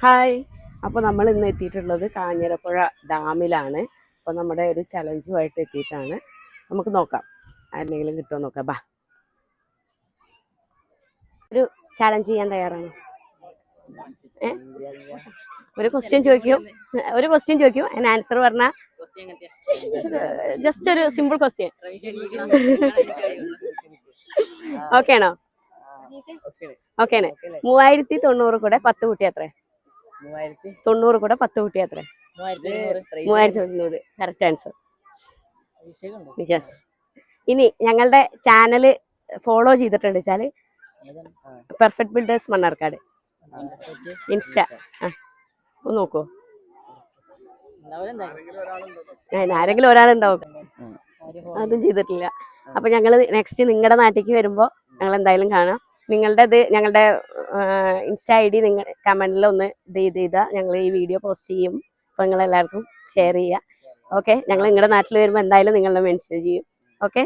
Hi. അപ്പോൾ നമ്മൾ ഇന്ന് എത്തിയിട്ടുള്ളത് കാഞ്ഞിരപ്പുഴ ഡാമിലാണ്. അപ്പോൾ നമ്മുടെ ഒരു ചലഞ്ചുമായിട്ട് എത്തിയിട്ടാണ്. നമുക്ക് നോക്കാം ആരെങ്കിലും കിട്ടുമോ നോക്കാം. ബാ, ഒരു ചലഞ്ച് ചെയ്യാൻ തയ്യാറാണ്? ഒരു ക്വസ്റ്റ്യൻ ചോദിക്കും അതിന് ആൻസർ പറഞ്ഞാൽ ജസ്റ്റ് ഒരു സിമ്പിൾ ക്വസ്റ്റ്യൻ. ഓക്കെ ആണോ? ഓക്കേണ്. 3090 കൂടെ 10 കൂട്ടി എത്ര? 90 കൂടെ 10 കൂട്ടി എത്ര? 3090. Correct answer. യെസ്. ഇനി ഞങ്ങളുടെ ചാനൽ ഫോളോ ചെയ്തിട്ടുണ്ട് വെച്ചാല് പെർഫെക്റ്റ് ബിൽഡേഴ്സ് മണ്ണാർക്കാട് ഇൻസ്റ്റ. ഒന്ന് നോക്കൂ. ആരെങ്കിലും ഒരാളുണ്ടാവും. അതും ചെയ്തിട്ടില്ല. അപ്പൊ ഞങ്ങള് നെക്സ്റ്റ് നിങ്ങളുടെ നാട്ടിലേക്ക് വരുമ്പോ ഞങ്ങൾ എന്തായാലും കാണാം. ഞങ്ങളുടെ ഇൻസ്റ്റ ID നിങ്ങൾ കമന്റിൽ ഒന്ന് ചെയ്താൽ ഞങ്ങൾ ഈ വീഡിയോ പോസ്റ്റ് ചെയ്യും. അപ്പൊ നിങ്ങൾ എല്ലാവർക്കും ഷെയർ ചെയ്യുക. ഓക്കെ. ഞങ്ങൾ നിങ്ങളുടെ നാട്ടിൽ വരുമ്പോൾ എന്തായാലും നിങ്ങളെ മെൻഷൻ ചെയ്യും. ഓക്കെ.